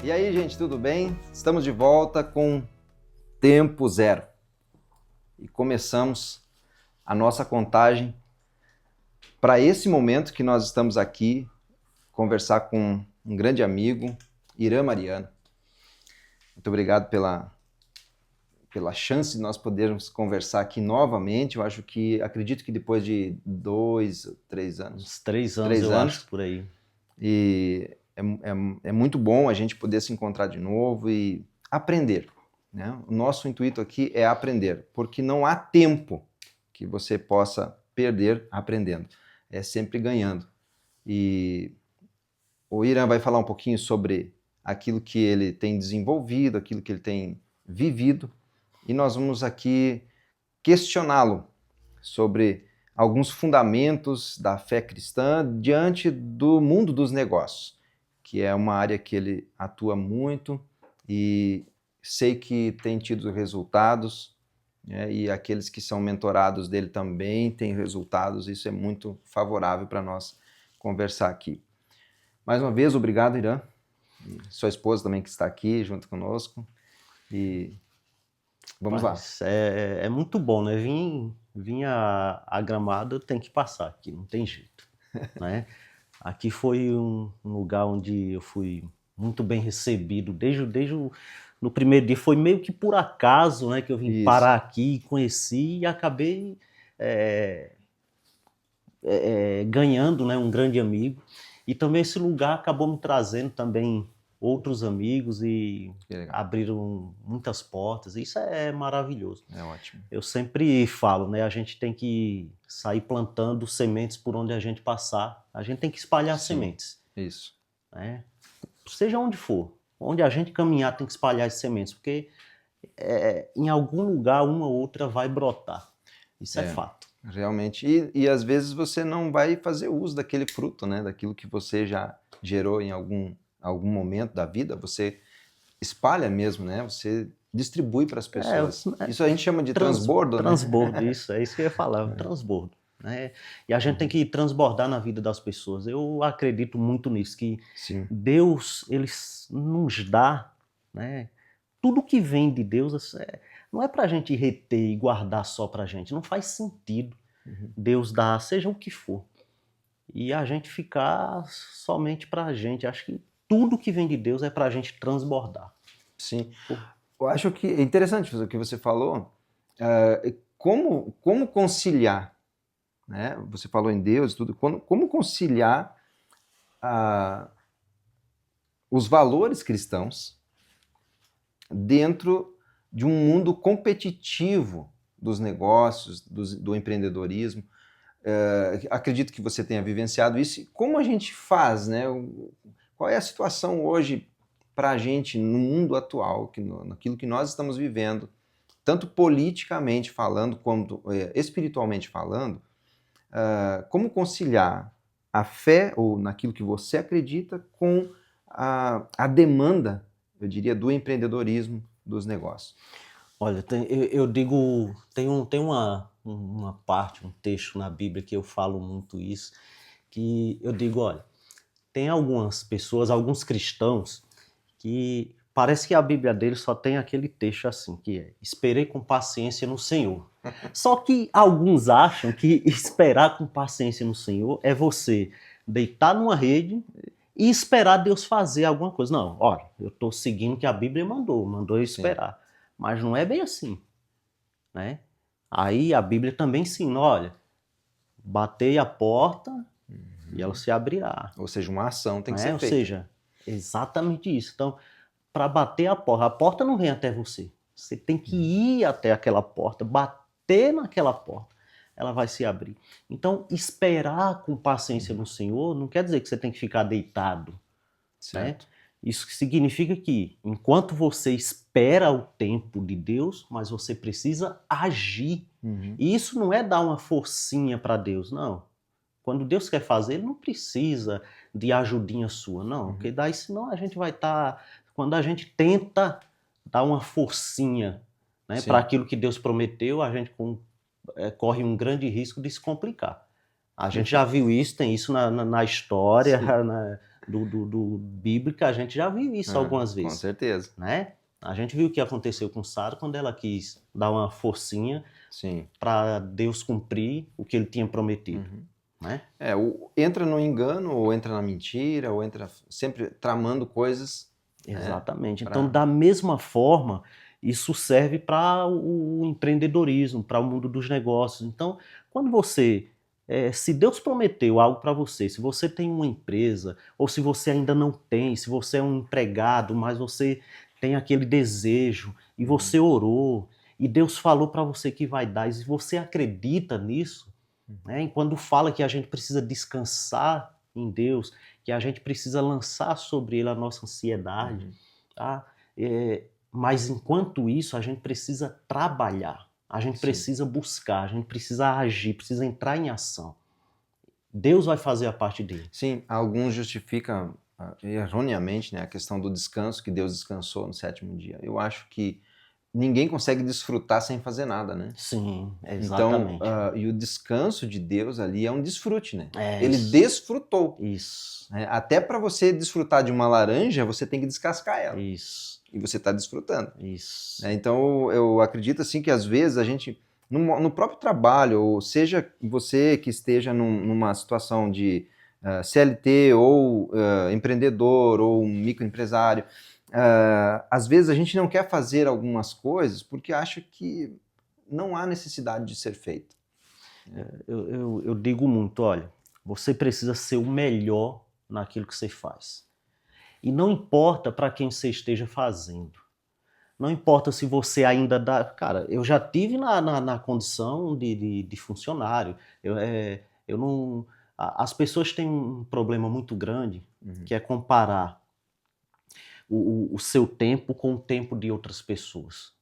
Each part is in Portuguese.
E aí, gente, tudo bem? Estamos de volta com Tempo Zero. E começamos a nossa contagem para esse momento que nós estamos aqui conversar com um grande amigo, Irã Mariano. Muito obrigado pela chance de nós podermos conversar aqui novamente. Acredito que depois de 2, 3 anos. Uns 3 anos, eu acho, por aí. E é muito bom a gente poder se encontrar de novo e aprender, né? O nosso intuito aqui é aprender, porque não há tempo que você possa perder aprendendo. É sempre ganhando. E o Irã vai falar um pouquinho sobre aquilo que ele tem desenvolvido, aquilo que ele tem vivido, e nós vamos aqui questioná-lo sobre alguns fundamentos da fé cristã diante do mundo dos negócios, que é uma área que ele atua muito e sei que tem tido resultados, né, e aqueles que são mentorados dele também têm resultados. Isso é muito favorável para nós conversar aqui. Mais uma vez, obrigado, Irã. E sua esposa também que está aqui junto conosco. E vamos lá. É muito bom, né? Vim a Gramado, tem que passar aqui, não tem jeito, né? Aqui foi um lugar onde eu fui muito bem recebido no primeiro dia. Foi meio que por acaso, né, que eu vim parar aqui, conheci e acabei ganhando, né, um grande amigo. E também esse lugar acabou me trazendo também outros amigos e abriram muitas portas. Isso é maravilhoso. É ótimo. Eu sempre falo, né? A gente tem que sair plantando sementes por onde a gente passar. A gente tem que espalhar sementes. Isso. Né? Seja onde for. Onde a gente caminhar tem que espalhar as sementes, porque em algum lugar uma ou outra vai brotar. Isso é fato. Realmente. E às vezes você não vai fazer uso daquele fruto, né? Daquilo que você já gerou em algum momento da vida, você espalha mesmo, né? Você distribui para as pessoas. Isso a gente chama de transbordo, né? Transbordo, isso que eu ia falar, transbordo. Né? E a gente tem que transbordar na vida das pessoas. Eu acredito muito nisso, que Deus, ele nos dá, né? Tudo que vem de Deus não é para a gente reter e guardar só para a gente, não faz sentido. Deus dá, seja o que for, e a gente ficar somente para a gente. Acho que tudo que vem de Deus é para a gente transbordar. Sim. Eu acho que é interessante o que você falou. Como conciliar, né? Você falou em Deus e tudo. Como conciliar os valores cristãos dentro de um mundo competitivo dos negócios, do empreendedorismo? Acredito que você tenha vivenciado isso. Como a gente faz, né? Qual é a situação hoje para a gente no mundo atual, naquilo que nós estamos vivendo, tanto politicamente falando quanto espiritualmente falando? Como conciliar a fé ou naquilo que você acredita com a demanda, eu diria, do empreendedorismo, dos negócios? Olha, eu digo, tem uma parte, um texto na Bíblia que eu falo muito isso, que eu digo, olha, tem algumas pessoas, alguns cristãos, que parece que a Bíblia deles só tem aquele texto assim, que é: esperei com paciência no Senhor. Só que alguns acham que esperar com paciência no Senhor é você deitar numa rede e esperar Deus fazer alguma coisa. Não, olha, eu estou seguindo o que a Bíblia mandou eu esperar. Mas não é bem assim, né? Aí a Bíblia também ensina, olha, batei a porta e ela se abrirá. Ou seja, uma ação tem que ser feita. Ou seja, exatamente isso. Então, para bater a porta não vem até você. Você tem que ir até aquela porta, bater naquela porta, ela vai se abrir. Então, esperar com paciência no Senhor não quer dizer que você tem que ficar deitado. Certo. Né? Isso significa que, enquanto você espera o tempo de Deus, mas você precisa agir. E isso não é dar uma forcinha para Deus, não. Quando Deus quer fazer, Ele não precisa de ajudinha sua, não. Porque daí, senão, a gente vai estar... Quando a gente tenta dar uma forcinha, né, para aquilo que Deus prometeu, a gente corre um grande risco de se complicar. A gente já viu isso, tem isso na história do bíblica, a gente já viu isso algumas vezes. Com certeza. Né? A gente viu o que aconteceu com Sara quando ela quis dar uma forcinha para Deus cumprir o que ele tinha prometido. Né? Entra no engano, ou entra na mentira, ou entra sempre tramando coisas. Exatamente. Então, da mesma forma, isso serve para o empreendedorismo, para o mundo dos negócios. Então, quando você, se Deus prometeu algo para você, se você tem uma empresa, ou se você ainda não tem, se você é um empregado, mas você tem aquele desejo, e você orou, e Deus falou para você que vai dar, e se você acredita nisso, né, e quando fala que a gente precisa descansar em Deus, que a gente precisa lançar sobre ele a nossa ansiedade, tá? Mas enquanto isso, a gente precisa trabalhar, a gente precisa buscar, a gente precisa agir, precisa entrar em ação. Deus vai fazer a parte dele. Sim, alguns justificam erroneamente, né, a questão do descanso, que Deus descansou no 7º dia. Eu acho que ninguém consegue desfrutar sem fazer nada, né? Sim, exatamente. Então, e o descanso de Deus ali é um desfrute, né? Ele Isso. desfrutou. Isso. Até para você desfrutar de uma laranja, você tem que descascar ela. Isso. E você está desfrutando. Isso. Então, eu acredito assim que às vezes a gente, no próprio trabalho, ou seja você que esteja numa situação de CLT, ou empreendedor, ou um microempresário, às vezes a gente não quer fazer algumas coisas porque acha que não há necessidade de ser feito. Eu digo muito, olha, você precisa ser o melhor naquilo que você faz. E não importa para quem você esteja fazendo. Não importa se você ainda dá... Cara, eu já tive na condição de funcionário. Eu não... As pessoas têm um problema muito grande, que é comparar o seu tempo com o tempo de outras pessoas.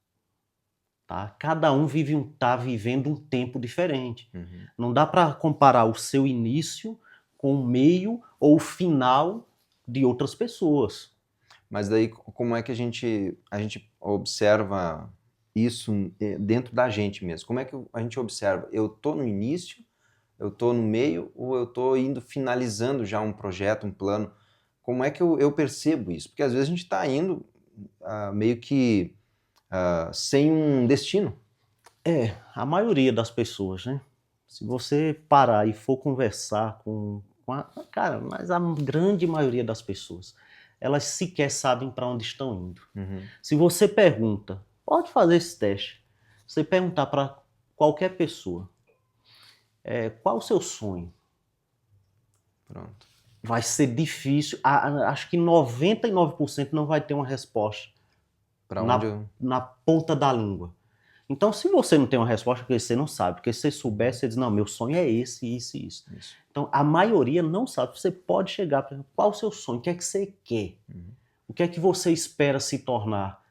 Tá? Cada um está vivendo um tempo diferente. Não dá para comparar o seu início com o meio ou o final de outras pessoas. Mas daí, como é que a gente observa isso dentro da gente mesmo? Como é que a gente observa? Eu estou no início, eu estou no meio, ou eu estou finalizando já um projeto, um plano? Como é que eu percebo isso? Porque às vezes a gente está indo meio que sem um destino. A maioria das pessoas, né? Se você parar e for conversar cara, mas a grande maioria das pessoas, elas sequer sabem para onde estão indo. Se você pergunta, pode fazer esse teste, você perguntar para qualquer pessoa, qual o seu sonho? Pronto. Vai ser difícil, acho que 99% não vai ter uma resposta na ponta da língua. Então, se você não tem uma resposta, porque você não sabe, porque se você soubesse, você diz, não, meu sonho é esse, isso e isso. Então, a maioria não sabe. Você pode chegar para qual o seu sonho, o que é que você quer? O que é que você espera se tornar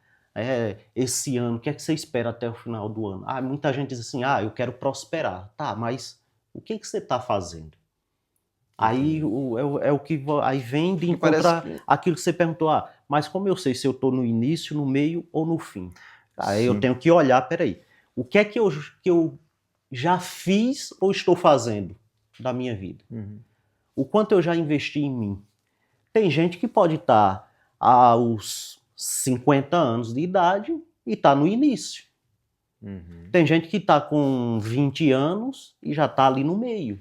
esse ano? O que é que você espera até o final do ano? Muita gente diz assim, eu quero prosperar. Tá, mas o que é que você está fazendo? Aí aí vem de encontrar aquilo que você perguntou, mas como eu sei se eu estou no início, no meio ou no fim? Aí eu tenho que olhar, peraí, o que é que eu já fiz ou estou fazendo da minha vida? O quanto eu já investi em mim? Tem gente que pode estar aos 50 anos de idade e está no início. Tem gente que está com 20 anos e já está ali no meio.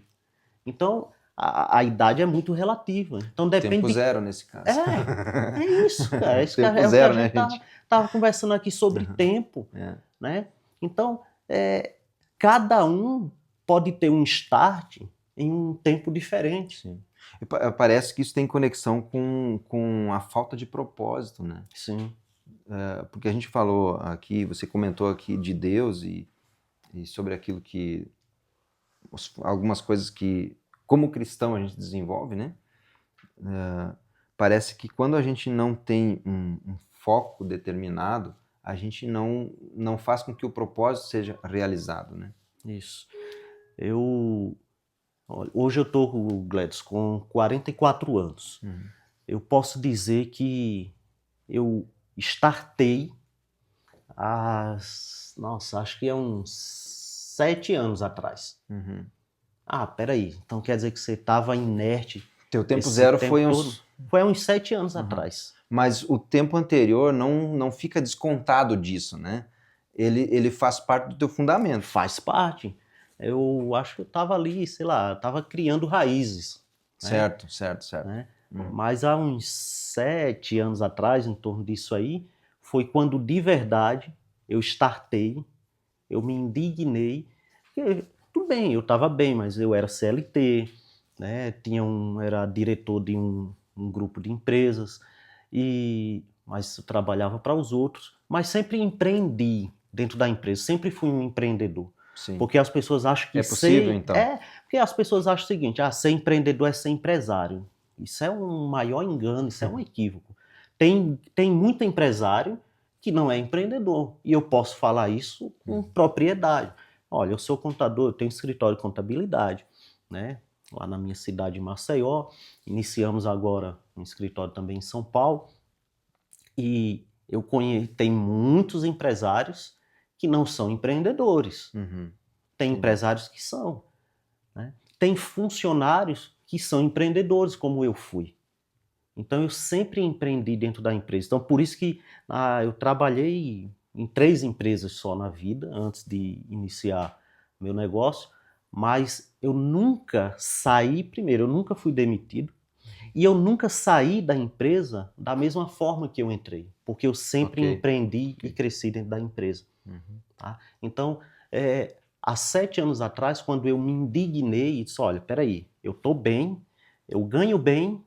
Então, a idade é muito relativa. Então depende. Tempo zero nesse caso. É isso, cara. Tempo zero, né, gente? Tava conversando aqui sobre tempo, né? Então, cada um pode ter um start em um tempo diferente. Sim. E parece que isso tem conexão com a falta de propósito, né? Sim. Porque a gente falou aqui, você comentou aqui de Deus e sobre aquilo que... algumas coisas que, como cristão, a gente desenvolve, né? Parece que quando a gente não tem um foco determinado, a gente não faz com que o propósito seja realizado, né? Isso. Hoje eu estou, Gladys, com 44 anos. Eu posso dizer que eu startei acho que é uns 7 anos atrás. Ah, peraí, então quer dizer que você estava inerte Teu tempo esse zero tempo foi todo? uns... Foi há uns 7 anos Uhum. atrás. Mas o tempo anterior não fica descontado disso, né? Ele faz parte do teu fundamento. Faz parte. Eu acho que eu estava ali, sei lá, estava criando raízes, né? Certo. né? Uhum. Mas há uns 7 anos atrás, em torno disso aí, foi quando de verdade eu startei, eu me indignei, porque tudo bem, eu estava bem, mas eu era CLT, né? Era diretor de um grupo de empresas, mas eu trabalhava para os outros, mas sempre empreendi dentro da empresa, sempre fui um empreendedor. Sim. Porque as pessoas acham que É possível, então? porque as pessoas acham o seguinte, ser empreendedor é ser empresário. Isso é um maior engano, isso é um equívoco. Tem muito empresário que não é empreendedor, e eu posso falar isso com propriedade. Olha, eu sou contador, eu tenho escritório de contabilidade, né? Lá na minha cidade de Maceió, iniciamos agora um escritório também em São Paulo, e tem muitos empresários que não são empreendedores. Uhum. Tem Entendi. empresários que são, né? Tem funcionários que são empreendedores, como eu fui. Então eu sempre empreendi dentro da empresa. Então por isso que eu trabalhei em 3 empresas só na vida, antes de iniciar meu negócio, mas eu nunca saí, primeiro, eu nunca fui demitido, e eu nunca saí da empresa da mesma forma que eu entrei, porque eu sempre Ok. empreendi e cresci dentro da empresa. Uhum. Tá? Então, há 7 anos atrás, quando eu me indignei e disse, olha, peraí, eu estou bem, eu ganho bem,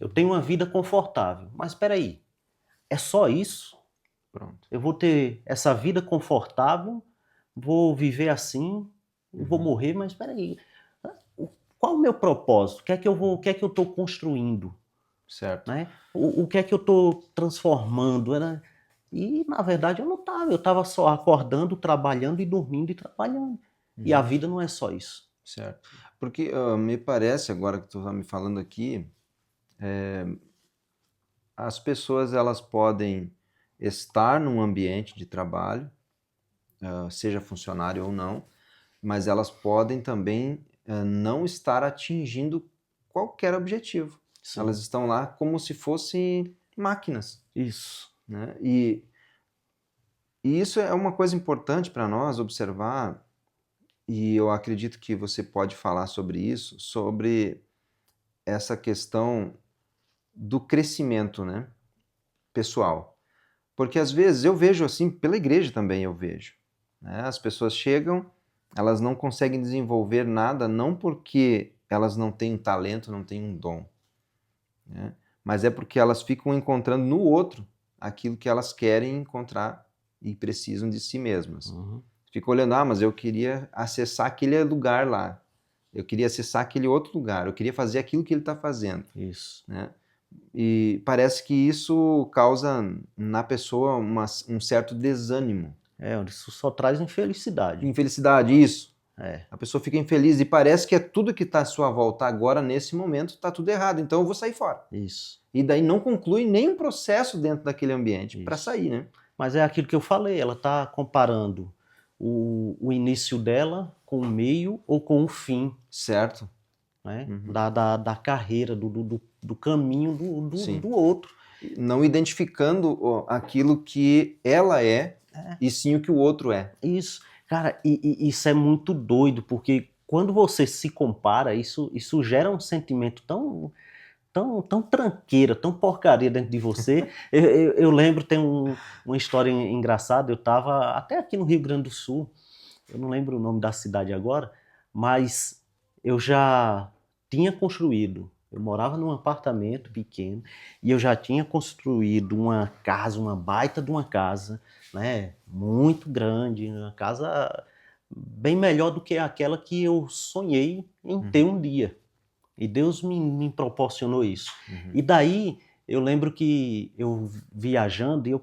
eu tenho uma vida confortável, mas peraí, é só isso? Pronto. Eu vou ter essa vida confortável, vou viver assim, vou morrer, mas peraí, qual o meu propósito? O que é que eu estou construindo? Certo. Né? O que é que eu estou transformando? E, na verdade, eu não estava. Eu estava só acordando, trabalhando e dormindo e trabalhando. E a vida não é só isso. Certo. Porque me parece, agora que tu está me falando aqui, as pessoas elas podem estar num ambiente de trabalho, seja funcionário ou não, mas elas podem também não estar atingindo qualquer objetivo. Sim. Elas estão lá como se fossem máquinas. Isso. Né? E isso é uma coisa importante para nós observar, e eu acredito que você pode falar sobre isso, sobre essa questão do crescimento, né, pessoal. Porque às vezes eu vejo assim, pela igreja também eu vejo, né? As pessoas chegam, elas não conseguem desenvolver nada, não porque elas não têm um talento, não têm um dom, né? Mas é porque elas ficam encontrando no outro aquilo que elas querem encontrar e precisam de si mesmas. Uhum. Fica olhando, mas eu queria acessar aquele lugar lá, eu queria acessar aquele outro lugar, eu queria fazer aquilo que ele está fazendo. Isso. Né? E parece que isso causa na pessoa um certo desânimo. Isso só traz infelicidade. Infelicidade, isso. É. A pessoa fica infeliz e parece que é tudo que está à sua volta agora, nesse momento, está tudo errado, então eu vou sair fora. Isso. E daí não conclui nenhum processo dentro daquele ambiente para Isso. sair, né? Mas é aquilo que eu falei, ela está comparando o início dela com o meio ou com o fim. Certo. Né? Uhum. Da carreira, do caminho do outro. Não identificando aquilo que ela é, e sim o que o outro é. Isso. Cara, e isso é muito doido, porque quando você se compara, isso gera um sentimento tão tranqueira, tão porcaria dentro de você. Eu lembro, tem uma história engraçada, eu estava até aqui no Rio Grande do Sul, eu não lembro o nome da cidade agora, mas eu já tinha construído, eu morava num apartamento pequeno, e eu já tinha construído uma casa, uma baita de uma casa, né, muito grande, uma casa bem melhor do que aquela que eu sonhei em ter um dia. E Deus me proporcionou isso. E daí, eu lembro que eu viajando, eu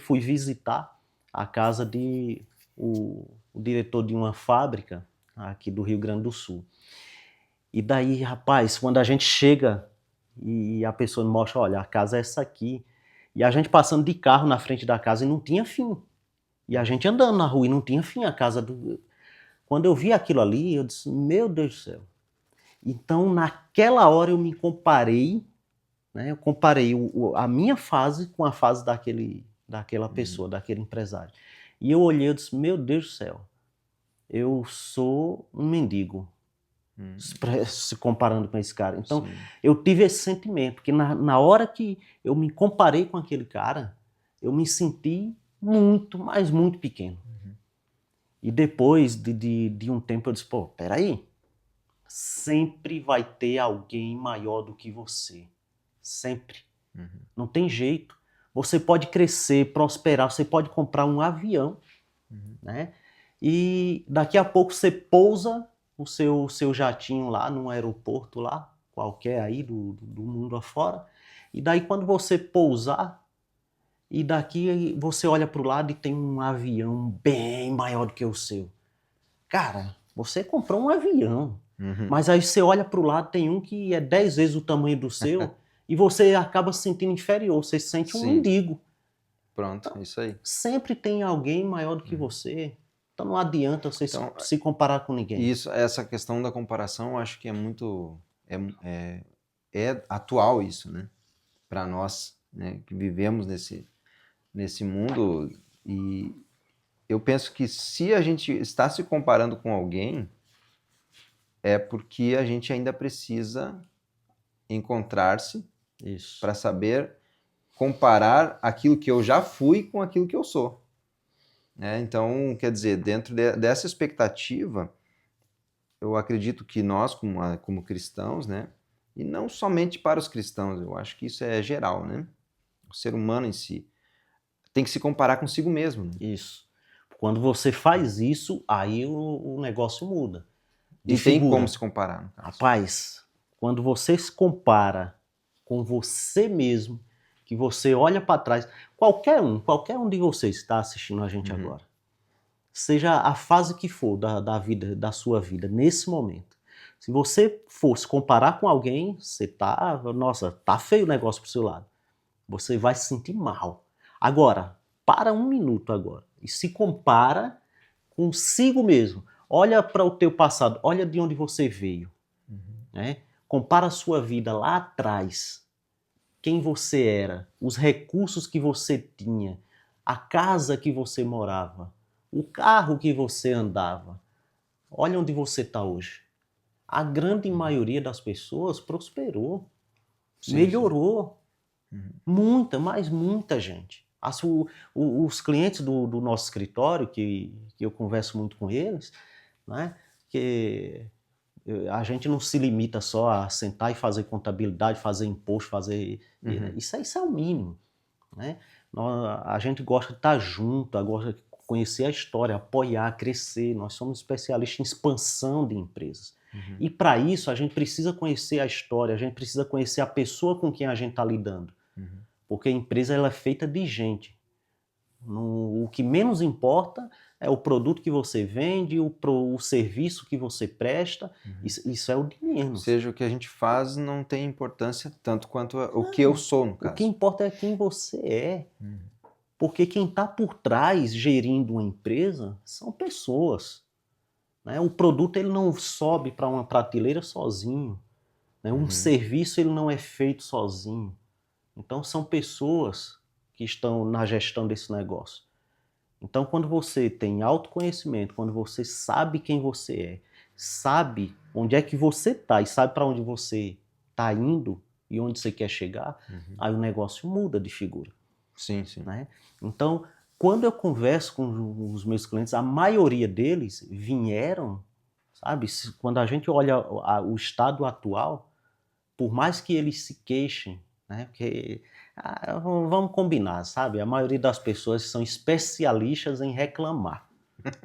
fui visitar a casa de o diretor de uma fábrica aqui do Rio Grande do Sul. E daí, rapaz, quando a gente chega e a pessoa mostra, olha, a casa é essa aqui. E a gente passando de carro na frente da casa e não tinha fim. E a gente andando na rua e não tinha fim a casa do... Quando eu vi aquilo ali, eu disse, meu Deus do céu. Então, naquela hora eu me comparei, né? Eu comparei a minha fase com a fase daquela pessoa, daquele empresário. E eu olhei e disse, meu Deus do céu, eu sou um mendigo, se comparando com esse cara. Então, eu tive esse sentimento, que na hora que eu me comparei com aquele cara, eu me senti muito, mas muito pequeno. E depois de um tempo eu disse, pô, peraí, sempre vai ter alguém maior do que você. Sempre. Não tem jeito. Você pode crescer, prosperar, você pode comprar um avião, né? E daqui a pouco você pousa o seu jatinho lá num aeroporto lá, qualquer aí do mundo afora, e daí quando você pousar, e daqui você olha para o lado e tem um avião bem maior do que o seu. Cara, você comprou um avião, mas aí você olha para o lado, tem um que é 10 vezes o tamanho do seu, e você acaba se sentindo inferior, você se sente um mendigo. Pronto, então, isso aí. Sempre tem alguém maior do que você. Então não adianta você se comparar com ninguém. Essa questão da comparação, eu acho que é muito... É atual isso, né? Para nós, né, que vivemos nesse mundo. E eu penso que se a gente está se comparando com alguém, é porque a gente ainda precisa encontrar-se para saber comparar aquilo que eu já fui com aquilo que eu sou. Então, quer dizer, dentro dessa expectativa, eu acredito que nós, como cristãos, né, e não somente para os cristãos, eu acho que isso é geral, né? O ser humano em si tem que se comparar consigo mesmo. Né? Isso. Quando você faz isso, aí o negócio muda. E tem como se comparar, no caso. Rapaz, quando você se compara com você mesmo, que você olha para trás, qualquer um de vocês que está assistindo a gente agora, seja a fase que for da sua vida, nesse momento, se você for se comparar com alguém, você tá feio o negócio pro seu lado. Você vai se sentir mal. Agora, para um minuto agora e se compara consigo mesmo. Olha para o teu passado, olha de onde você veio. Né? Compara a sua vida lá atrás, quem você era, os recursos que você tinha, a casa que você morava, o carro que você andava. Olha onde você está hoje. A grande maioria das pessoas prosperou, melhorou. Mas muita gente. Os clientes do nosso escritório, que eu converso muito com eles, né, que a gente não se limita só a sentar e fazer contabilidade, fazer imposto, fazer... Isso é o mínimo. Né? A gente gosta de estar junto, gosta de conhecer a história, apoiar, crescer. Nós somos especialistas em expansão de empresas. E para isso a gente precisa conhecer a história, a gente precisa conhecer a pessoa com quem a gente está lidando. Porque a empresa ela é feita de gente. O que menos importa é o produto que você vende, o serviço que você presta. Isso é o de menos. Ou seja, o que a gente faz não tem importância tanto quanto o que eu sou, no caso. O que importa é quem você é. Porque quem está por trás gerindo uma empresa são pessoas. Né? O produto ele não sobe para uma prateleira sozinho. Né? Um serviço ele não é feito sozinho. Então são pessoas que estão na gestão desse negócio. Então quando você tem autoconhecimento, quando você sabe quem você é, sabe onde é que você está e sabe para onde você está indo e onde você quer chegar, aí o negócio muda de figura. Sim, sim. Né? Então, quando eu converso com os meus clientes, a maioria deles vieram, sabe? Quando a gente olha o estado atual, por mais que eles se queixem, né? Porque, vamos combinar, sabe? A maioria das pessoas são especialistas em reclamar.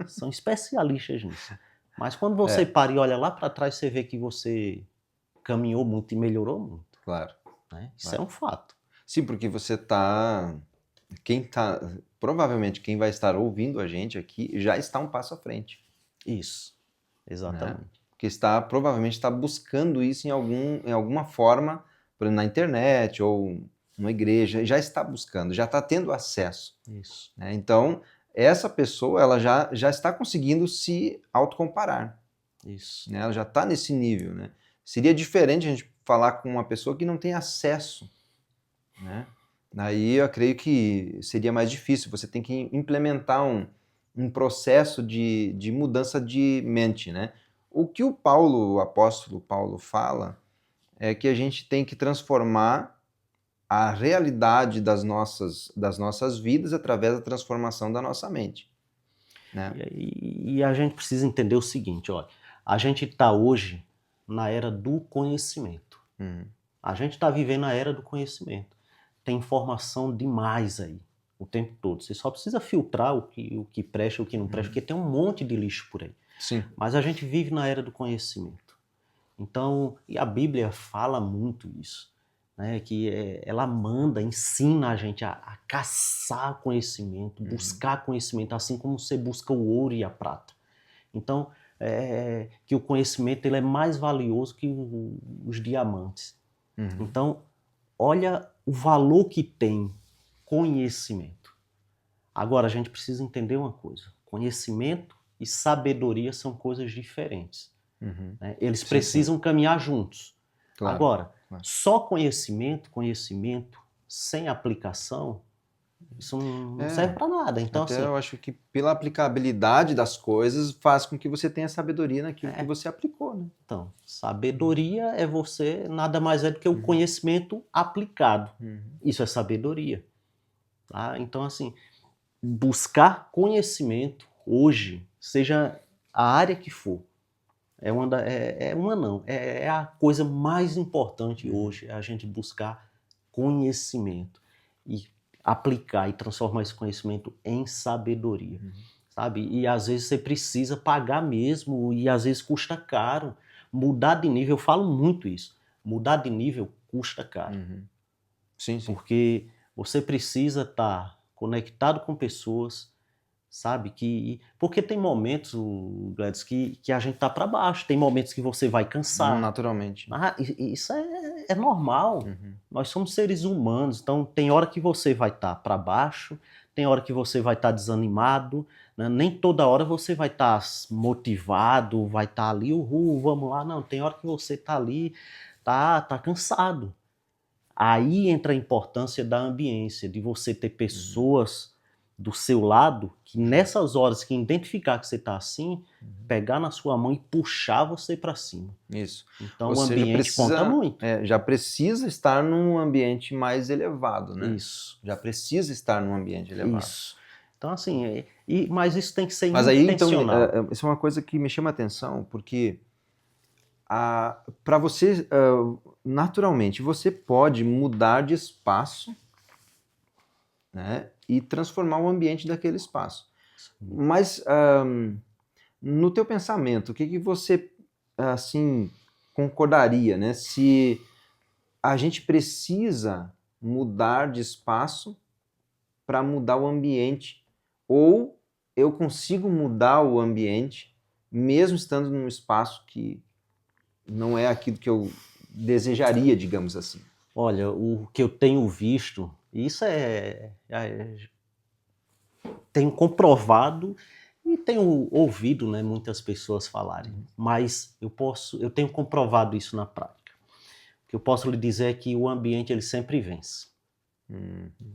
São especialistas nisso. Mas quando você para e olha lá para trás, você vê que você caminhou muito e melhorou muito. Claro. Né? Isso é um fato. Sim, porque você está... Provavelmente quem vai estar ouvindo a gente aqui já está um passo à frente. Isso, exatamente. Né? Porque provavelmente está buscando isso em alguma forma, por exemplo, na internet ou numa igreja, já está buscando, já está tendo acesso. Isso. Né? Então, essa pessoa ela já está conseguindo se autocomparar. Isso. Né? Ela já está nesse nível. Né? Seria diferente a gente falar com uma pessoa que não tem acesso. Né? Aí eu creio que seria mais difícil. Você tem que implementar um processo de mudança de mente. Né? O que o apóstolo Paulo fala é que a gente tem que transformar a realidade das nossas vidas através da transformação da nossa mente. Né? E a gente precisa entender o seguinte, olha, a gente está hoje na era do conhecimento. A gente está vivendo a era do conhecimento. Tem informação demais aí, o tempo todo. Você só precisa filtrar o que presta e o que não presta, porque tem um monte de lixo por aí. Sim. Mas a gente vive na era do conhecimento. Então, e a Bíblia fala muito isso. Né, que ela ensina a gente a caçar conhecimento, buscar conhecimento, assim como você busca o ouro e a prata. Então, que o conhecimento ele é mais valioso que os diamantes. Então, olha o valor que tem conhecimento. Agora, a gente precisa entender uma coisa. Conhecimento e sabedoria são coisas diferentes. Né? Eles precisam caminhar juntos. Claro. Agora, só conhecimento sem aplicação, isso não serve para nada. Então, até assim, eu acho que pela aplicabilidade das coisas faz com que você tenha sabedoria naquilo que você aplicou. Né? Então, sabedoria é você, nada mais é do que o conhecimento aplicado. Isso é sabedoria. Tá? Então, assim, buscar conhecimento hoje, seja a área que for, é a coisa mais importante hoje, é a gente buscar conhecimento e aplicar e transformar esse conhecimento em sabedoria, sabe? E às vezes você precisa pagar mesmo e às vezes custa caro. Mudar de nível, eu falo muito isso, mudar de nível custa caro. Sim. Porque você precisa estar conectado com pessoas, sabe? Porque tem momentos, Gladys, que a gente tá para baixo, tem momentos que você vai cansar. Naturalmente. Isso é normal. Nós somos seres humanos, então tem hora que você vai estar para baixo, tem hora que você vai estar desanimado, né? Nem toda hora você vai estar motivado, vai estar ali, vamos lá. Não, tem hora que você tá ali, tá cansado. Aí entra a importância da ambiência, de você ter pessoas do seu lado que nessas horas que identificar que você está assim, pegar na sua mão e puxar você para cima. Isso. Então o ambiente conta muito. Já precisa estar num ambiente mais elevado, né? Isso. Já precisa estar num ambiente elevado. Isso. Então assim, mas isso tem que ser mas aí, intencional. Então, isso é uma coisa que me chama a atenção, porque para você, naturalmente, você pode mudar de espaço, né, e transformar o ambiente daquele espaço. Mas no teu pensamento, o que você assim concordaria, né? Se a gente precisa mudar de espaço para mudar o ambiente, ou eu consigo mudar o ambiente mesmo estando num espaço que não é aquilo que eu desejaria, digamos assim. Olha, o que eu tenho visto, isso tenho comprovado e tenho ouvido, né, muitas pessoas falarem, mas eu tenho comprovado isso na prática. O que eu posso lhe dizer é que o ambiente ele sempre vence.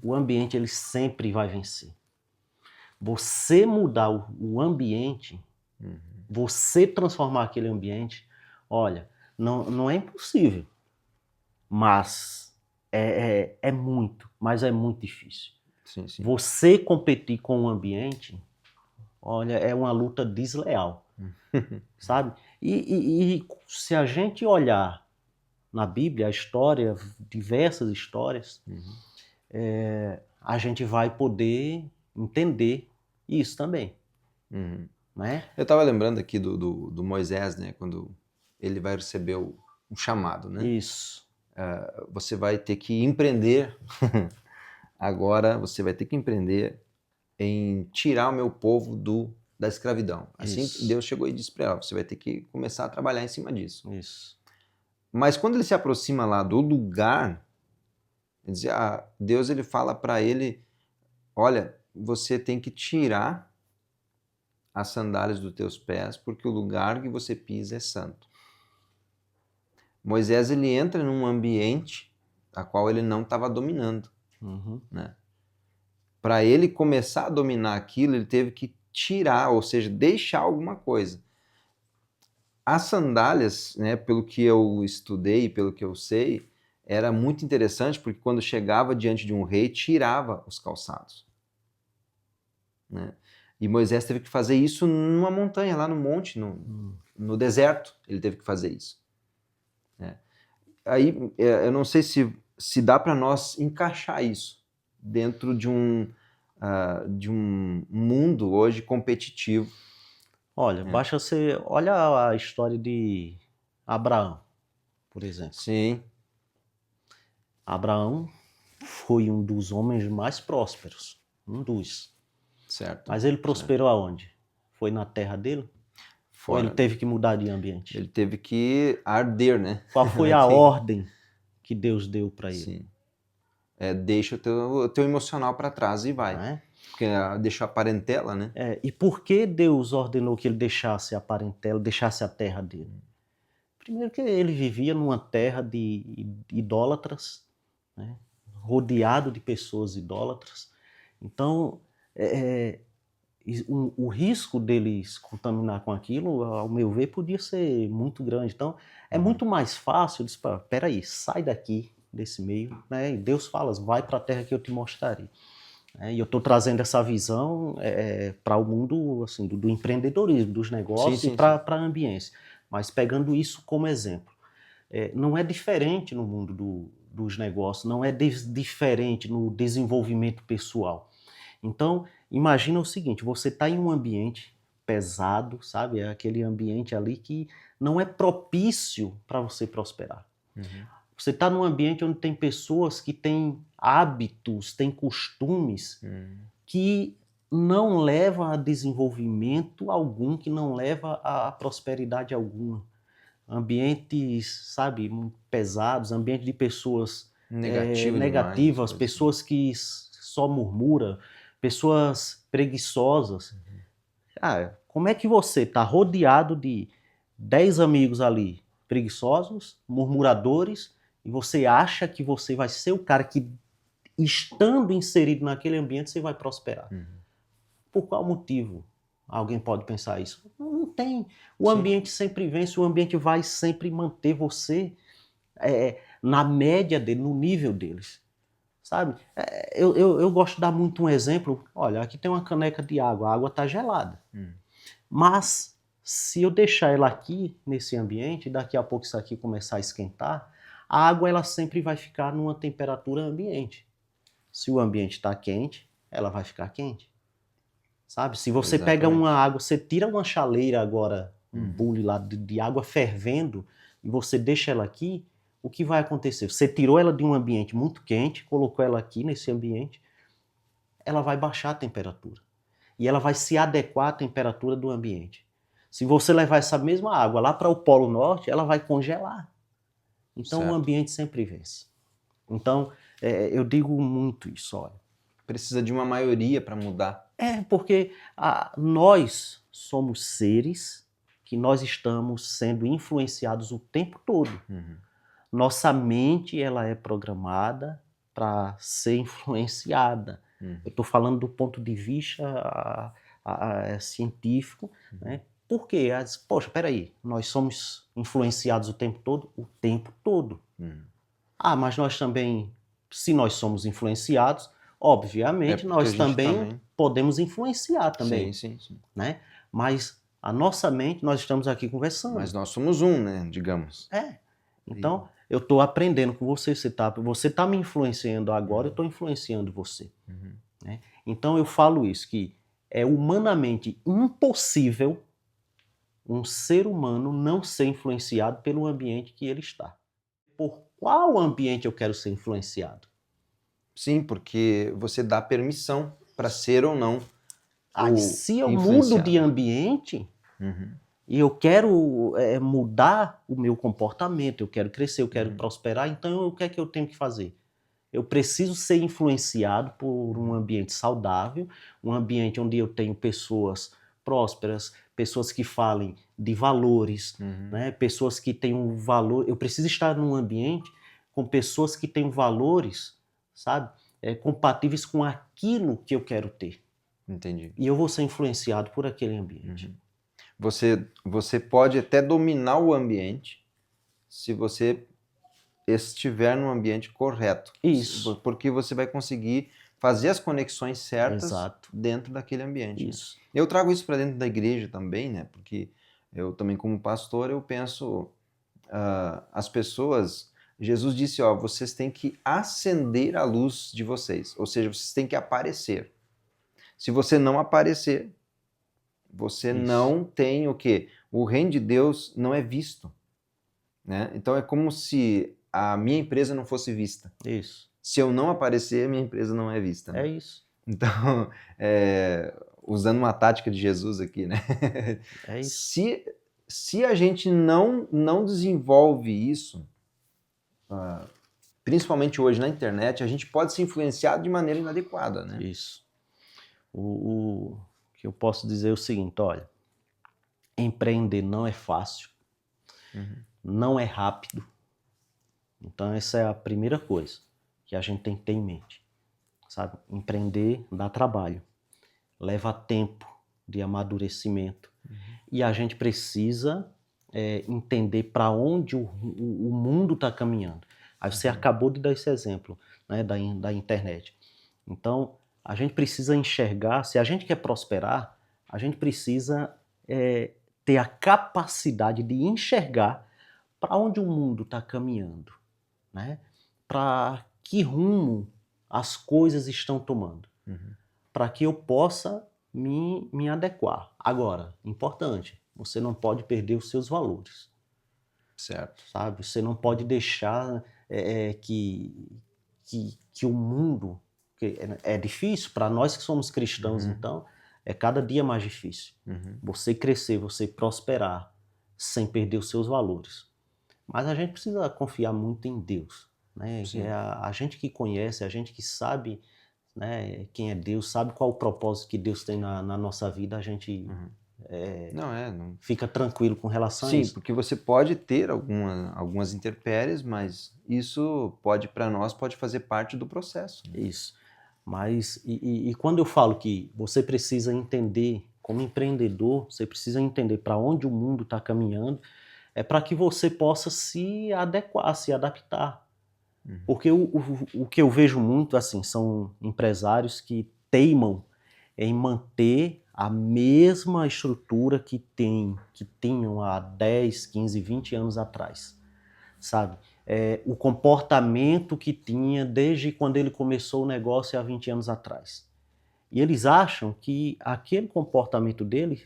O ambiente ele sempre vai vencer. Você mudar o ambiente, você transformar aquele ambiente, olha, não é impossível, mas mas é muito difícil. Sim. Você competir com o ambiente, olha, é uma luta desleal, sabe? E se a gente olhar na Bíblia, a história, diversas histórias, a gente vai poder entender isso também. Né? Eu estava lembrando aqui do Moisés, né? Quando ele vai receber um chamado, né? Isso. Você vai ter que empreender, agora você vai ter que empreender em tirar o meu povo da escravidão. Assim, Isso. Deus chegou e disse para ela, você vai ter que começar a trabalhar em cima disso. Isso. Mas quando ele se aproxima lá do lugar, Deus ele fala para ele, olha, você tem que tirar as sandálias dos teus pés, porque o lugar que você pisa é santo. Moisés, ele entra num ambiente a qual ele não estava dominando, né? Para ele começar a dominar aquilo, ele teve que tirar, ou seja, deixar alguma coisa. As sandálias, né, pelo que eu estudei, pelo que eu sei, era muito interessante, porque quando chegava diante de um rei, tirava os calçados, né? E Moisés teve que fazer isso numa montanha, lá no monte, no deserto, ele teve que fazer isso, né? Aí, eu não sei se dá para nós encaixar isso dentro de um mundo hoje competitivo. Olha, basta você... Olha a história de Abraão, por exemplo. Sim. Abraão foi um dos homens mais prósperos. Um dos. Certo. Mas ele prosperou aonde? Foi na terra dele? Ou ele teve que mudar de ambiente? Ele teve que arder, né? Qual foi a ordem que Deus deu para ele? Sim. Deixa o teu emocional para trás e vai. Não é? Porque deixa a parentela, né? E por que Deus ordenou que ele deixasse a parentela, deixasse a terra dele? Primeiro que ele vivia numa terra de idólatras, né? Rodeado de pessoas idólatras. Então, o risco deles contaminar com aquilo, ao meu ver, podia ser muito grande. Então, é muito mais fácil dizer, peraí, sai daqui desse meio, né? E Deus fala, vai para a terra que eu te mostrarei. E eu estou trazendo essa visão para o mundo assim, do empreendedorismo, dos negócios e para a ambiência. Mas pegando isso como exemplo, não é diferente no mundo dos negócios, não é diferente no desenvolvimento pessoal. Então, imagina o seguinte, você está em um ambiente pesado, sabe? É aquele ambiente ali que não é propício para você prosperar. Você está num ambiente onde tem pessoas que têm hábitos, têm costumes que não levam a desenvolvimento algum, que não levam a prosperidade alguma. Ambientes, sabe, pesados, ambiente de pessoas negativas, pessoas que só murmuram, pessoas preguiçosas. Como é que você está rodeado de 10 amigos ali, preguiçosos, murmuradores, e você acha que você vai ser o cara que, estando inserido naquele ambiente, você vai prosperar? Por qual motivo alguém pode pensar isso? Não tem. O ambiente sempre vence, o ambiente vai sempre manter você na média dele, no nível deles. Sabe? Eu gosto de dar muito um exemplo. Olha, aqui tem uma caneca de água, a água está gelada. Mas, se eu deixar ela aqui, nesse ambiente, daqui a pouco isso aqui começar a esquentar, a água ela sempre vai ficar numa temperatura ambiente. Se o ambiente está quente, ela vai ficar quente. Sabe? Se você pega uma água, você tira uma chaleira agora, um bule lá de água fervendo, e você deixa ela aqui, o que vai acontecer? Você tirou ela de um ambiente muito quente, colocou ela aqui nesse ambiente, ela vai baixar a temperatura. E ela vai se adequar à temperatura do ambiente. Se você levar essa mesma água lá para o Polo Norte, ela vai congelar. Então o ambiente sempre vence. Então eu digo muito isso, olha. Precisa de uma maioria para mudar. Porque nós somos seres que nós estamos sendo influenciados o tempo todo. Nossa mente ela é programada para ser influenciada. Eu estou falando do ponto de vista científico, né? Por quê? Poxa, peraí, nós somos influenciados o tempo todo? O tempo todo. Mas nós também, se nós somos influenciados, obviamente nós também podemos influenciar também. Sim. Né? Mas a nossa mente, nós estamos aqui conversando. Mas nós somos né, digamos. Então, eu estou aprendendo com você, você tá me influenciando agora, eu estou influenciando você. Né? Então eu falo isso, que é humanamente impossível um ser humano não ser influenciado pelo ambiente que ele está. Por qual ambiente eu quero ser influenciado? Sim, porque você dá permissão para ser ou não se eu mudo de ambiente e eu quero mudar o meu comportamento, eu quero crescer, eu quero prosperar, então o que é que eu tenho que fazer? Eu preciso ser influenciado por um ambiente saudável, um ambiente onde eu tenho pessoas prósperas, pessoas que falem de valores, né? Pessoas que tenham um valor. Eu preciso estar num ambiente com pessoas que tenham valores, sabe? Compatíveis com aquilo que eu quero ter. Entendi. E eu vou ser influenciado por aquele ambiente. Você pode até dominar o ambiente se você estiver no ambiente correto. Isso. Porque você vai conseguir fazer as conexões certas Exato. dentro daquele ambiente. Isso. Né? Eu trago isso para dentro da igreja também, né? Porque eu também, como pastor, eu penso as pessoas. Jesus disse, ó, vocês têm que acender a luz de vocês, ou seja, vocês têm que aparecer. Se você não aparecer, você Isso. não tem o quê? O reino de Deus não é visto. Né? Então é como se a minha empresa não fosse vista. Isso. Se eu não aparecer, a minha empresa não é vista. Né? É isso. Então, usando uma tática de Jesus aqui, né? É isso. Se a gente não desenvolve isso, principalmente hoje na internet, a gente pode ser influenciado de maneira inadequada. Né? Isso. O que eu posso dizer é o seguinte, olha, empreender não é fácil, não é rápido. Então essa é a primeira coisa que a gente tem que ter em mente, sabe? Empreender dá trabalho, leva tempo de amadurecimento e a gente precisa entender para onde o mundo está caminhando. Aí você acabou de dar esse exemplo, né, da internet. Então a gente precisa enxergar, se a gente quer prosperar, a gente precisa ter a capacidade de enxergar para onde o mundo está caminhando, né? Para que rumo as coisas estão tomando, para que eu possa me adequar. Agora, importante, você não pode perder os seus valores. Certo. Sabe? Você não pode deixar que o mundo... É difícil para nós que somos cristãos, então, é cada dia mais difícil. Você crescer, você prosperar, sem perder os seus valores. Mas a gente precisa confiar muito em Deus. Né? É a gente que conhece, a gente que sabe, né, quem é Deus, sabe qual o propósito que Deus tem na nossa vida, a gente não fica tranquilo com relação a Sim, isso. porque você pode ter algumas intempéries, mas isso para nós pode fazer parte do processo. Né? Isso. Mas, e quando eu falo que você precisa entender, como empreendedor, você precisa entender para onde o mundo está caminhando, é para que você possa se adequar, se adaptar. Porque o que eu vejo muito, assim, são empresários que teimam em manter a mesma estrutura que tinham há 10, 15, 20 anos atrás, sabe? O comportamento que tinha desde quando ele começou o negócio há 20 anos atrás. E eles acham que aquele comportamento dele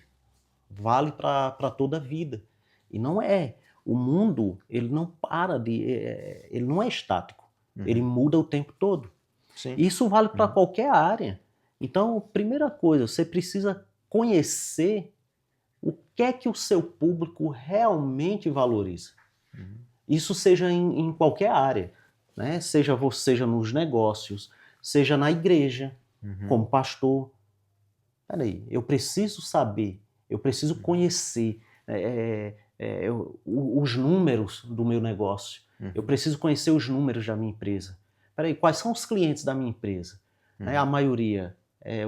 vale para toda a vida. E não é. O mundo, ele não ele não é estático. Ele muda o tempo todo. Sim. Isso vale para qualquer área. Então, primeira coisa, você precisa conhecer o que é que o seu público realmente valoriza. Isso seja em qualquer área, né? Seja nos negócios, seja na igreja, como pastor. Peraí, eu preciso saber, eu preciso conhecer os números do meu negócio. Eu preciso conhecer os números da minha empresa. Peraí, quais são os clientes da minha empresa? A maioria,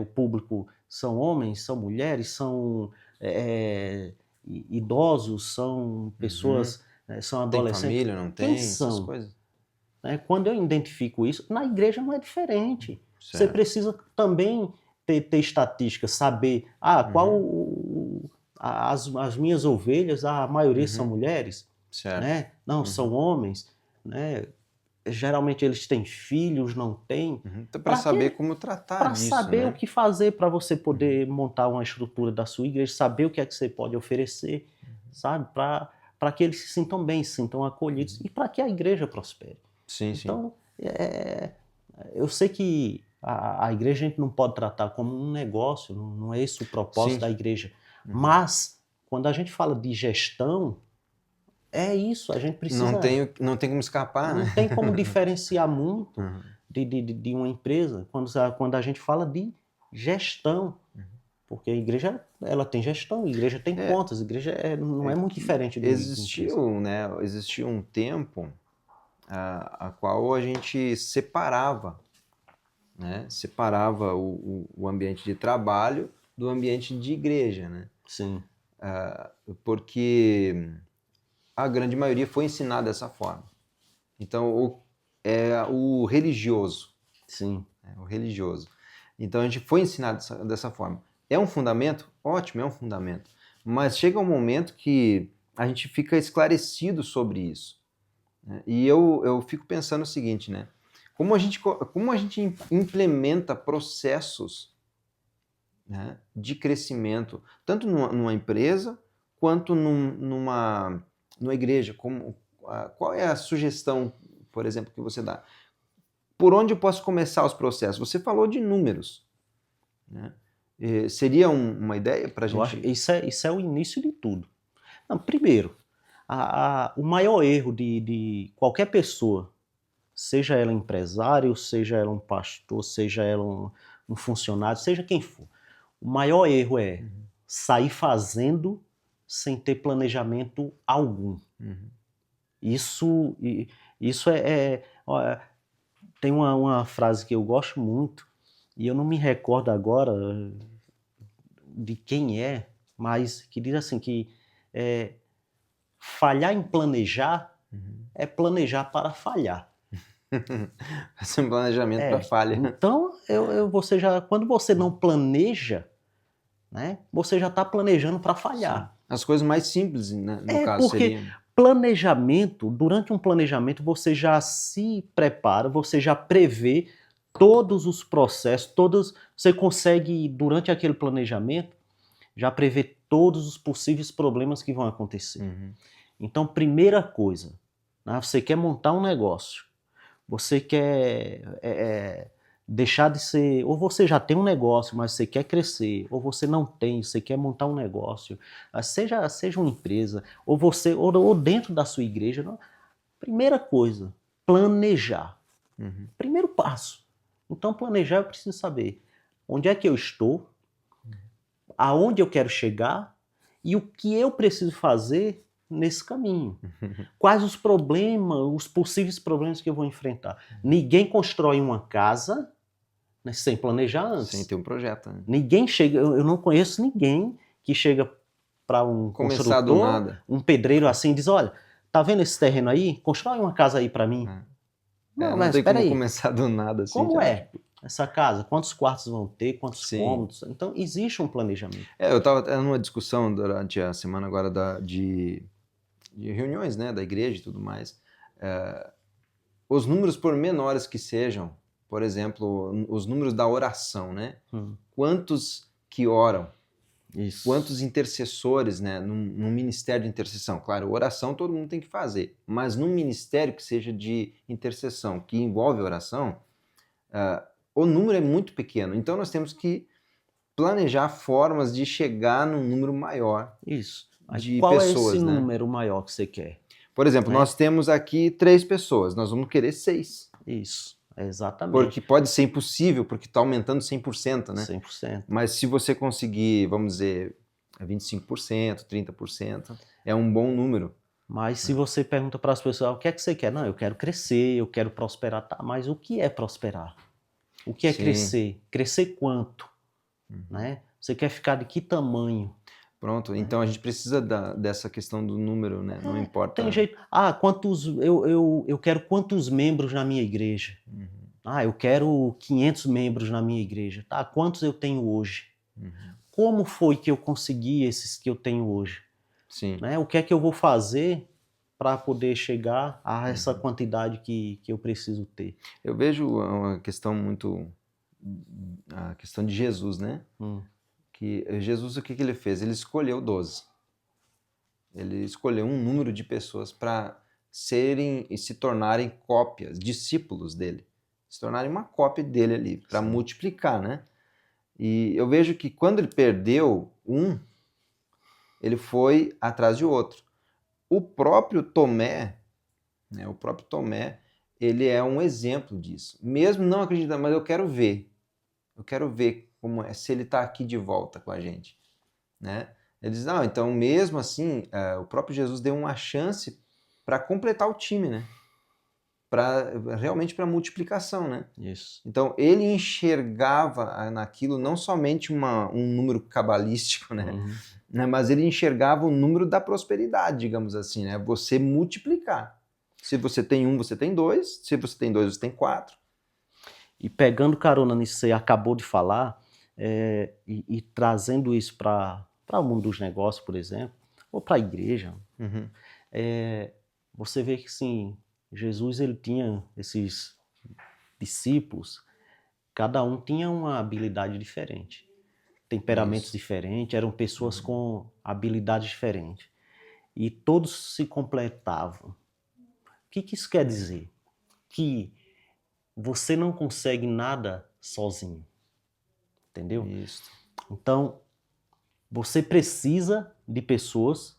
o público, são homens, são mulheres, são idosos, são pessoas... são adolescentes. Tem família, não tem? Quem são? Essas coisas. Quando eu identifico isso, na igreja não é diferente. Certo. Você precisa também ter estatísticas, saber qual as minhas ovelhas, a maioria são mulheres, certo. Né? Não, são homens, né? Geralmente eles têm filhos, não têm. Então, para saber como tratar disso. Para saber né? o que fazer para você poder montar uma estrutura da sua igreja, saber o que é que você pode oferecer, sabe? Para que eles se sintam bem, se sintam acolhidos e para que a igreja prospere. Sim, então, eu sei que a igreja a gente não pode tratar como um negócio, não é esse o propósito da igreja. Mas, quando a gente fala de gestão, é isso, a gente precisa... Não tem como escapar, Não né? tem como diferenciar muito de uma empresa quando a gente fala de gestão. Porque a igreja, ela tem gestão, a igreja tem contas, a igreja não é muito diferente de empresa. Existiu um tempo a qual a gente separava, né? Separava o ambiente de trabalho do ambiente de igreja, né? Sim. Porque a grande maioria foi ensinada dessa forma. Então, o religioso. Sim. O religioso. Então, a gente foi ensinado dessa forma. É um fundamento? Ótimo, é um fundamento. Mas chega um momento que a gente fica esclarecido sobre isso. Né? E eu fico pensando o seguinte, né? Como a gente implementa processos, né, de crescimento, tanto numa empresa quanto numa igreja? Qual é a sugestão, por exemplo, que você dá? Por onde eu posso começar os processos? Você falou de números, né? Seria uma ideia para a gente... Eu acho que isso é o início de tudo. Não, primeiro, o maior erro de qualquer pessoa, seja ela empresário, seja ela um pastor, seja ela um funcionário, seja quem for, o maior erro é sair fazendo sem ter planejamento algum. Isso tem uma frase que eu gosto muito, e eu não me recordo agora de quem é, mas que diz assim que falhar em planejar é planejar para falhar. Esse planejamento para falha. Então, quando você não planeja, né, você já está planejando para falhar. Sim. As coisas mais simples, né, no caso, porque seriam... durante um planejamento, você já se prepara, você já prevê todos os processos, você consegue, durante aquele planejamento, já prever todos os possíveis problemas que vão acontecer. Então, primeira coisa, né, você quer montar um negócio, você quer deixar de ser, ou você já tem um negócio, mas você quer crescer, ou você não tem, você quer montar um negócio, seja uma empresa, ou dentro da sua igreja, não? Primeira coisa, planejar. Primeiro passo. Então, planejar, eu preciso saber onde é que eu estou, aonde eu quero chegar e o que eu preciso fazer nesse caminho. Quais os problemas, os possíveis problemas que eu vou enfrentar. Ninguém constrói uma casa, né, sem planejar antes. Sem ter um projeto. Né? Ninguém chega, eu não conheço ninguém que chega para um Começar do construtor, nada. um pedreiro assim, e diz, olha, tá vendo esse terreno aí? Constrói uma casa aí para mim. Não, mas tem como começar do nada. Assim, como é essa casa? Quantos quartos vão ter? Quantos Sim. cômodos? Então, existe um planejamento. Eu estava numa discussão durante a semana agora de reuniões, né, da igreja e tudo mais. Os números, por menores que sejam, por exemplo, os números da oração, né? Quantos que oram? Isso. Quantos intercessores, né, num ministério de intercessão? Claro, oração todo mundo tem que fazer, mas num ministério que seja de intercessão, que envolve oração, o número é muito pequeno. Então nós temos que planejar formas de chegar num número maior. Isso. De qual pessoas, é esse né? número maior que você quer? Por exemplo, nós temos aqui 3 pessoas, nós vamos querer 6. Isso, exatamente. Porque pode ser impossível, porque está aumentando 100%, né? 100%. Mas se você conseguir, vamos dizer, 25%, 30%, é um bom número. Mas se você pergunta para as pessoas, o que é que você quer? Não, eu quero crescer, eu quero prosperar. Tá, mas o que é prosperar? O que é crescer? Crescer quanto? Né? Você quer ficar de que tamanho? Pronto, então a gente precisa dessa questão do número, né? Não importa. Tem jeito. Eu quero quantos membros na minha igreja? Eu quero 500 membros na minha igreja. Tá, quantos eu tenho hoje? Como foi que eu consegui esses que eu tenho hoje? Sim. Né? O que é que eu vou fazer para poder chegar a essa quantidade que eu preciso ter? Eu vejo uma questão a questão de Jesus, né? Que Jesus, o que ele fez? Ele escolheu 12. Ele escolheu um número de pessoas para serem e se tornarem cópias, discípulos dele. Se tornarem uma cópia dele ali, para multiplicar, né? E eu vejo que quando ele perdeu ele foi atrás de outro. O próprio Tomé, ele é um exemplo disso. Mesmo não acreditando, mas eu quero ver. Eu quero ver como é, se ele está aqui de volta com a gente, né? Ele diz, não, então mesmo assim, o próprio Jesus deu uma chance para completar o time, né? Realmente para multiplicação, né? Isso. Então ele enxergava naquilo não somente um número cabalístico, né? Mas ele enxergava o número da prosperidade, digamos assim, né? Você multiplicar. Se você tem um, você tem dois. Se você tem dois, você tem quatro. E pegando carona nisso que você acabou de falar, e trazendo isso para o mundo dos negócios, por exemplo, ou para a igreja, você vê que sim, Jesus ele tinha esses discípulos, cada um tinha uma habilidade diferente, temperamentos diferentes, eram pessoas com habilidades diferentes. E todos se completavam. O que isso quer dizer? Que você não consegue nada sozinho. Entendeu? Isso. Então, você precisa de pessoas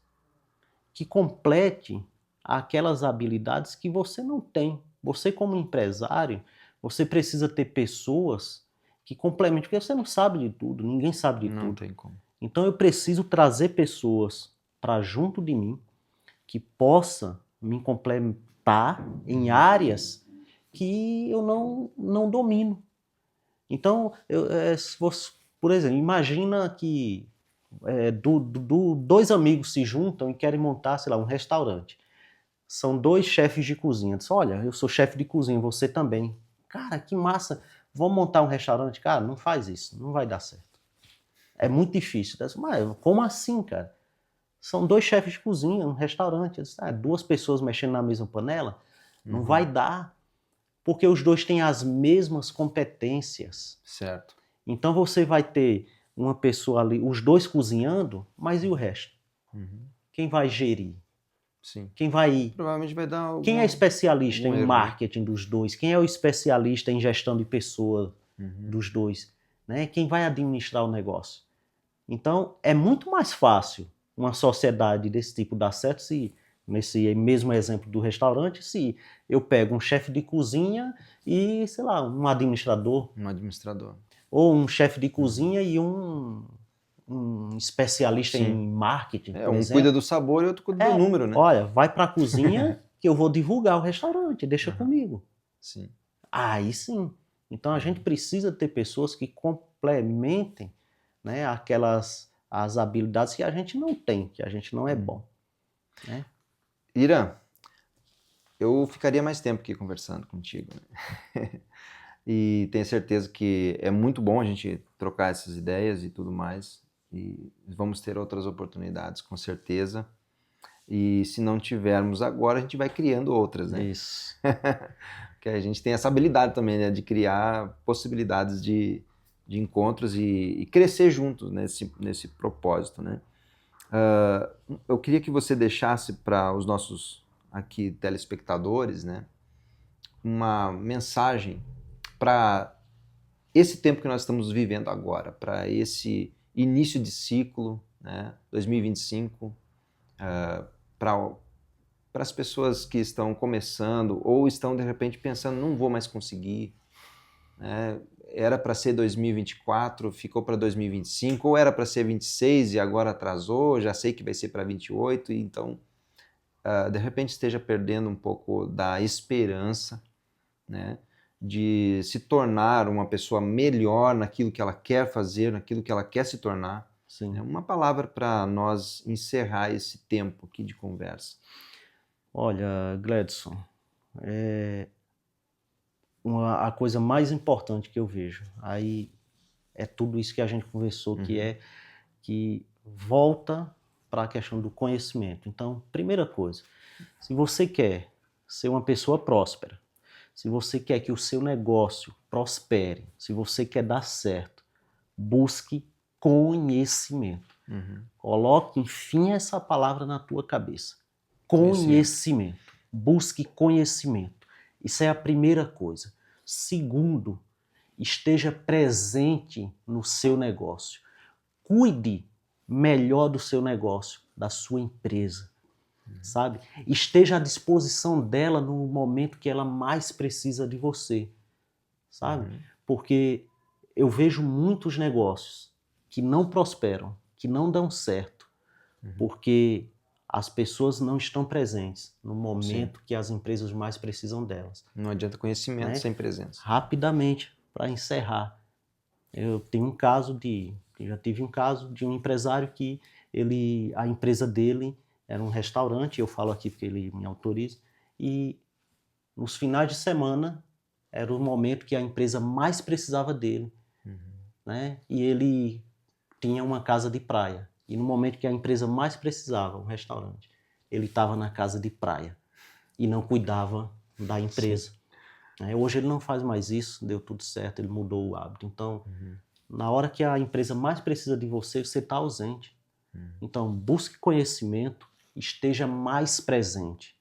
que complete aquelas habilidades que você não tem. Você, como empresário, você precisa ter pessoas que complementem, porque você não sabe de tudo, ninguém sabe de tudo. Não tem como. Então, eu preciso trazer pessoas para junto de mim que possa me complementar em áreas que eu não domino. Então, se você, por exemplo, imagina que dois amigos se juntam e querem montar, sei lá, um restaurante. São dois chefes de cozinha. Diz, olha, eu sou chefe de cozinha, você também. Cara, que massa. Vamos montar um restaurante? Cara, não faz isso, não vai dar certo. É muito difícil. Mas como assim, cara? São dois chefes de cozinha, um restaurante. Diz, duas pessoas mexendo na mesma panela? Não vai dar. Porque os dois têm as mesmas competências. Certo. Então você vai ter uma pessoa ali, os dois cozinhando, mas e o resto? Quem vai gerir? Sim. Quem vai... Provavelmente vai dar Quem é especialista em erro. marketing dos dois? Quem é o especialista em gestão de pessoa dos dois? Né? Quem vai administrar o negócio? Então, é muito mais fácil uma sociedade desse tipo dar certo se, nesse mesmo exemplo do restaurante, se eu pego um chefe de cozinha e, sei lá, um administrador. Um administrador. Ou um chefe de cozinha e um especialista em marketing, por exemplo. Cuida do sabor e outro cuida do número, né? Olha, vai para a cozinha que eu vou divulgar o restaurante, deixa comigo. Sim. Aí sim. Então a gente precisa ter pessoas que complementem, né, as habilidades que a gente não tem, que a gente não é bom. Né? Irã, eu ficaria mais tempo aqui conversando contigo. Né? E tenho certeza que é muito bom a gente trocar essas ideias e tudo mais. E vamos ter outras oportunidades, com certeza. E se não tivermos agora, a gente vai criando outras, né? Isso. Porque a gente tem essa habilidade também, né? De criar possibilidades de encontros e crescer juntos nesse propósito, né? Eu queria que você deixasse para os nossos aqui telespectadores, né? Uma mensagem para esse tempo que nós estamos vivendo agora, para esse início de ciclo, né, 2025, para as pessoas que estão começando ou estão de repente pensando, não vou mais conseguir, né, era para ser 2024, ficou para 2025, ou era para ser 26 e agora atrasou, já sei que vai ser para 28, então de repente esteja perdendo um pouco da esperança, né, de se tornar uma pessoa melhor naquilo que ela quer fazer, naquilo que ela quer se tornar. Sim. Uma palavra para nós encerrar esse tempo aqui de conversa. Olha, Gledson, a coisa mais importante que eu vejo aí é tudo isso que a gente conversou, que é que volta para a questão do conhecimento. Então, primeira coisa, se você quer ser uma pessoa próspera, se você quer que o seu negócio prospere, se você quer dar certo, busque conhecimento. Coloque, enfim, essa palavra na tua cabeça. Conhecimento. Busque conhecimento. Isso é a primeira coisa. Segundo, esteja presente no seu negócio. Cuide melhor do seu negócio, da sua empresa. sabe? Esteja à disposição dela no momento que ela mais precisa de você, sabe? Porque eu vejo muitos negócios que não prosperam, que não dão certo, porque as pessoas não estão presentes no momento que as empresas mais precisam delas. Não adianta conhecimento, né? Sem presença. Rapidamente, para encerrar, eu já tive um caso de um empresário que a empresa dele era um restaurante, eu falo aqui porque ele me autoriza, e nos finais de semana era o momento que a empresa mais precisava dele, né? E ele tinha uma casa de praia, e no momento que a empresa mais precisava, um restaurante, ele estava na casa de praia e não cuidava da empresa. Hoje ele não faz mais isso, deu tudo certo, ele mudou o hábito. Então, na hora que a empresa mais precisa de você, você está ausente. Então, busque conhecimento, esteja mais presente.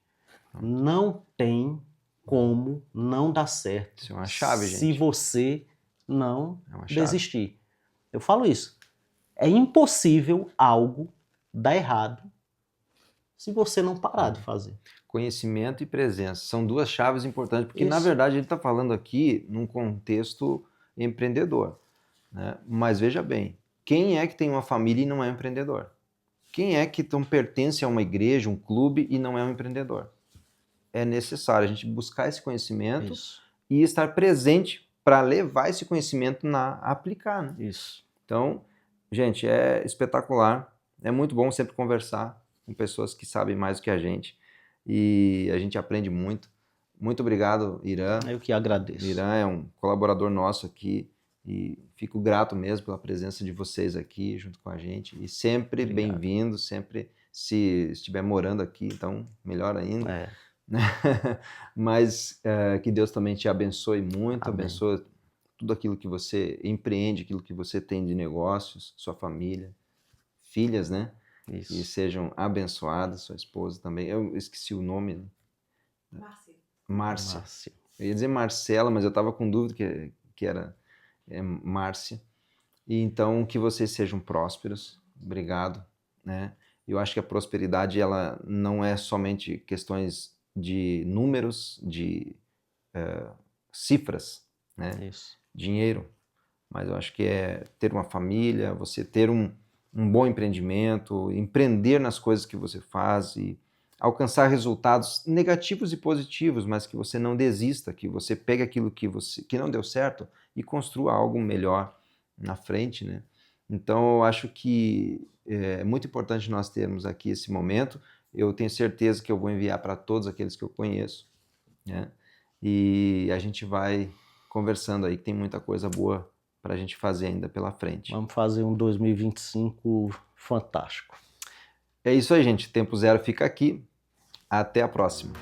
Não tem como não dar certo. Isso é uma chave, gente. Se você não desistir. Eu falo isso. É impossível algo dar errado se você não parar de fazer. Conhecimento e presença são duas chaves importantes, porque na verdade ele está falando aqui num contexto empreendedor, né? Mas veja bem, quem é que tem uma família e não é um empreendedor? Quem é que pertence a uma igreja, um clube e não é um empreendedor? É necessário a gente buscar esse conhecimento e estar presente para levar esse conhecimento a aplicar, né? Então, gente, é espetacular, é muito bom sempre conversar com pessoas que sabem mais do que a gente. E a gente aprende muito. Muito obrigado, Irã. Eu que agradeço. Irã é um colaborador nosso aqui e fico grato mesmo pela presença de vocês aqui junto com a gente. E sempre bem-vindo, sempre se estiver morando aqui, então melhor ainda. Mas que Deus também te abençoe muito, abençoe tudo aquilo que você empreende, aquilo que você tem de negócios, sua família, filhas, né? E sejam abençoadas, sua esposa também. Eu esqueci o nome. Márcia. Eu ia dizer Marcela, mas eu estava com dúvida que era Márcia. E então, que vocês sejam prósperos. Obrigado, né? Eu acho que a prosperidade ela não é somente questões de números, de cifras, né? Dinheiro. Mas eu acho que é ter uma família, você ter um bom empreendimento, empreender nas coisas que você faz e alcançar resultados negativos e positivos, mas que você não desista, que você pegue aquilo que não deu certo e construa algo melhor na frente, né? Então, eu acho que é muito importante nós termos aqui esse momento. Eu tenho certeza que eu vou enviar para todos aqueles que eu conheço, né? E a gente vai conversando aí, que tem muita coisa boa para a gente fazer ainda pela frente. Vamos fazer um 2025 fantástico. É isso aí, gente. Tempo Zero fica aqui. Até a próxima.